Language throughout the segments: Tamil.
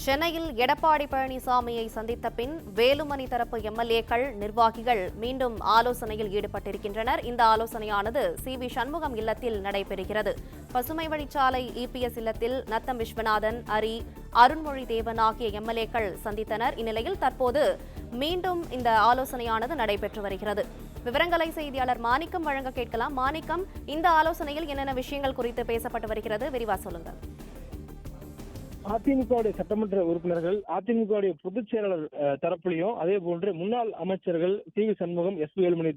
சென்னையில் எடப்பாடி பழனிசாமியை சந்தித்த பின் வேலுமணி தரப்பு எம்எல்ஏக்கள் நிர்வாகிகள் மீண்டும் ஆலோசனையில் ஈடுபட்டிருக்கின்றனர். இந்த ஆலோசனையானது சி.வி. சண்முகம் இல்லத்தில் நடைபெறுகிறது. பசுமை வழிச்சாலை இபிஎஸ் இல்லத்தில் நத்தம் விஸ்வநாதன், அரி, அருண்மொழி தேவன் ஆகிய எம்எல்ஏக்கள் சந்தித்தனர். இந்நிலையில் தற்போது மீண்டும் இந்த ஆலோசனையானது நடைபெற்று வருகிறது. விவரங்களை செய்தியாளர் மாணிக்கம் வழங்க கேட்கலாம். மாணிக்கம், இந்த ஆலோசனையில் என்னென்ன விஷயங்கள் குறித்து பேசப்பட்டு வருகிறது, விரிவா சொல்லுங்க. அதிமுக சட்டமன்ற உறுப்பினர்கள், அதிமுக பொதுச் செயலாளர் தரப்பிலையும், அதே போன்று முன்னாள் அமைச்சர்கள் சி.வி. சண்முகம், எஸ்.பி. வேலுமணி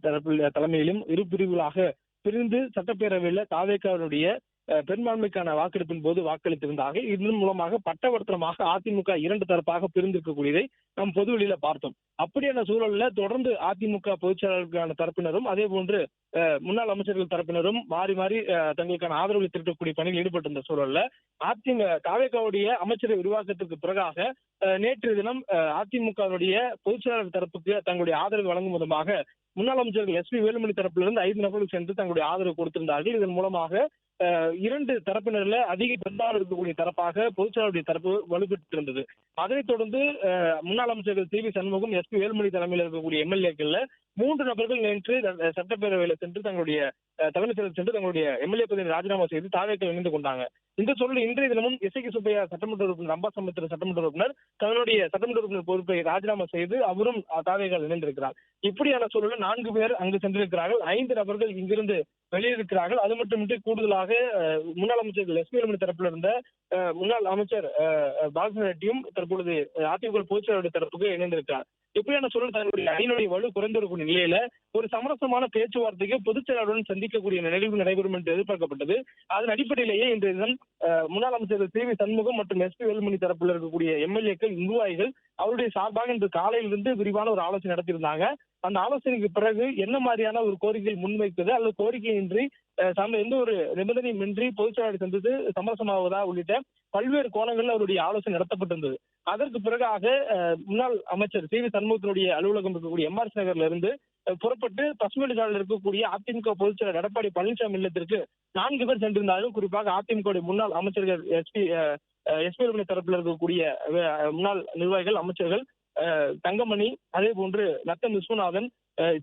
தலைமையிலும் இரு பிரிவுகளாக பிரிந்து சட்டப்பேரவையில் தாவேகாவுடைய பெரும்பான்மைக்கான வாக்கெடுப்பின் போது வாக்களித்திருந்தார்கள். இதன் மூலமாக பட்டவர்த்தனமாக அதிமுக இரண்டு தரப்பாக பிரிந்திருக்கக்கூடியதை நாம் பொதுவெளியில பார்த்தோம். அப்படியான சூழல்ல தொடர்ந்து அதிமுக பொதுச் செயலாளருக்கான தரப்பினரும், அதே போன்று முன்னாள் அமைச்சர்கள் தரப்பினரும் மாறி மாறி தங்களுக்கான ஆதரவை திரட்டக்கூடிய பணியில் ஈடுபட்டிருந்த சூழல்ல தாவேகாவுடைய அமைச்சரை விரிவாக்கத்திற்கு பிறகாக நேற்று தினம் அதிமுகவுடைய பொதுச் செயலாளர் தரப்புக்கு தங்களுடைய ஆதரவு வழங்கும் விதமாக முன்னாள் அமைச்சர்கள் எஸ்.பி. வேலுமணி தரப்பிலிருந்து 5 நபர்கள் சென்று தங்களுடைய ஆதரவு கொடுத்திருந்தார்கள். இதன் மூலமாக இரண்டு தரப்பினர்ல அதிக பெரும்பாலும் இருக்கக்கூடிய தரப்பாக பொதுச்செயலாளருடைய தரப்பு வலுப்பெற்றிருந்தது. அதைத் தொடர்ந்து முன்னாள் அமைச்சர்கள் சி.வி. சண்முகம், எஸ்.பி. வேலுமணி தலைமையில் இருக்கக்கூடிய எம்எல்ஏக்கள்ல 3 நபர்கள் நேற்று சட்டப்பேரவையில் சென்று தங்களுடைய தலைமை செயலர் சென்று தங்களுடைய எம்எல்ஏ பதவியை ராஜினாமா செய்து தாவேக்கள் இணைந்து கொண்டாங்க. இந்த சூழலில் இன்றைய தினமும் எஸ்.கே. சுப்பையா சட்டமன்ற உறுப்பினர், அம்பாசமுத்திர சட்டமன்ற உறுப்பினர் தன்னுடைய சட்டமன்ற உறுப்பினர் பொறுப்பை ராஜினாமா செய்து அவரும் தாவேக்கள் இணைந்திருக்கிறார். இப்படியான சூழலில் 4 பேர் அங்கு சென்றிருக்கிறார்கள். 5 நபர்கள் இங்கிருந்து வெளியேறிருக்கிறார்கள். அது மட்டுமின்றி கூடுதலாக முன்னாள் அமைச்சர்கள் எஸ்.பி. வேலுமணி தரப்பில் இருந்த முன்னாள் அமைச்சர் பாலச்சந்திர ரெட்டியும் தற்பொழுது அதிமுக பொதுச் செயலாளர் தரப்புக்கு இணைந்திருக்கிறார். இப்படியான சூழல் தன்னுடைய அணியினுடைய வலு குறைந்திருக்கும் நிலையில ஒரு சமரசமான பேச்சுவார்த்தைக்கு பொதுச் செயலாளருடன் சந்திக்கக்கூடிய நிகழ்வு நடைபெறும் என்று எதிர்பார்க்கப்பட்டது. அதன் அடிப்படையிலேயே இன்றைய தினம் முன்னாள் அமைச்சர்கள் சி.வி. சண்முகம் மற்றும் எஸ்.பி. வேலுமணி தரப்பில் இருக்கக்கூடிய எம்எல்ஏக்கள், நிர்வாகிகள் அவருடைய சார்பாக இன்று காலையிலிருந்து விரிவான ஒரு ஆலோசனை நடத்தியிருந்தாங்க. அந்த ஆலோசனைக்கு பிறகு என்ன மாதிரியான ஒரு கோரிக்கைகள் முன்வைத்தது அல்லது கோரிக்கையின்றி எந்த ஒரு நிபந்தனையும் இன்றி பொதுச் செயலாளர் சந்தித்து சமரசமாவதா உள்ளிட்ட பல்வேறு கோணங்களில் அவருடைய ஆலோசனை நடத்தப்பட்டிருந்தது. அதற்கு பிறகாக முன்னாள் அமைச்சர் சி.வி. சண்முகத்தினுடைய அலுவலகம் இருக்கக்கூடிய எம்.ஆர். நகர்ல இருந்து புறப்பட்டு பசுமை சாலையில் இருக்கக்கூடிய அதிமுக பொதுச் செயலர் எடப்பாடி பழனிசாமி இல்லத்திற்கு 4 பேர் சென்றிருந்தாலும், குறிப்பாக அதிமுக முன்னாள் அமைச்சர்கள் எஸ்.பி. வேலுமணி தரப்பில் இருக்கக்கூடிய முன்னாள் நிர்வாகிகள், அமைச்சர்கள் தங்கமணி, அதே போன்று நத்தம் விஸ்வநாதன்,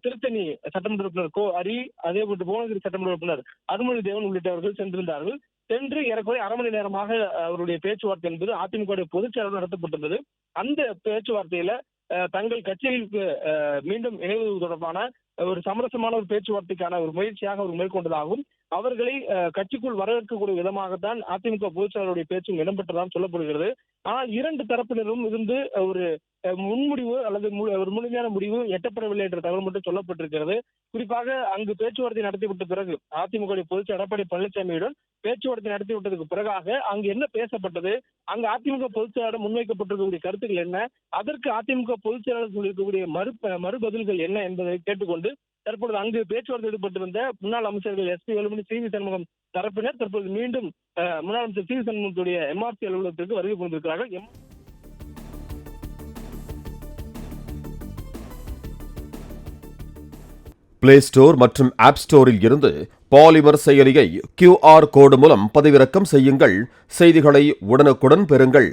திருத்தணி சட்டமன்ற உறுப்பினர் கோ அரி, அதே போன்று புவனகிரி சட்டமன்ற உறுப்பினர் அருண்மொழி தேவன் உள்ளிட்டவர்கள் சென்றிருந்தார்கள். சென்று ஏறக்குறைய 1/2 மணி நேரமாக அவருடைய பேச்சுவார்த்தை என்பது அதிமுக பொதுச் செயலாளர் நடத்தப்பட்டிருந்தது. அந்த பேச்சுவார்த்தையில தங்கள் கட்சிகளுக்கு மீண்டும் இணைவது தொடர்பான ஒரு சமரசமான ஒரு பேச்சுவார்த்தைக்கான ஒரு முயற்சியாக அவர் மேற்கொண்டதாகவும், அவர்களை கட்சிக்குள் வரவேற்கக்கூடிய விதமாகத்தான் அதிமுக பொதுச் செயலாளருடைய பேச்சும் இடம்பெற்றதாக சொல்லப்படுகிறது. ஆனால் 2 தரப்பினரும் இருந்து ஒரு முன்முடிவு அல்லது ஒரு முழுமையான முடிவு எட்டப்படவில்லை என்ற தகவல் மட்டும் சொல்லப்பட்டிருக்கிறது. குறிப்பாக அங்கு பேச்சுவார்த்தை நடத்திவிட்ட பிறகு அதிமுக பொதுச் எடப்பாடி பழனிசாமியுடன் பேச்சுவார்த்தை நடத்திவிட்டதுக்கு பிறகாக அங்கு என்ன பேசப்பட்டது, அங்கு அதிமுக பொதுச் செயலாளர் முன்வைக்கப்பட்டிருக்கக்கூடிய கருத்துக்கள் என்ன, அதற்கு அதிமுக பொதுச் செயலாளர் இருக்கக்கூடிய மறுபதில்கள் என்ன என்பதை கேட்டுக்கொண்டு தற்பொழுது அங்கு பேச்சுவார்த்தை ஈடுபட்டிருந்த முன்னாள் அமைச்சர்கள் எஸ்.பி. வேலுமணி, சி.வி. சண்முகம் தரப்பினர் தற்போது மீண்டும் முன்னாள் அமைச்சர் சி.வி. சண்முகத்துடைய எம்.ஆர்.சி. அலுவலகத்திற்கு வருகை புரிந்திருக்கிறார்கள். பிளே ஸ்டோர் மற்றும் ஆப் ஸ்டோரில் இருந்து பாலிமர் செயலியை QR கோடு மூலம் பதிவிறக்கம் செய்யுங்கள். செய்திகளை உடனுக்குடன் பெறுங்கள்.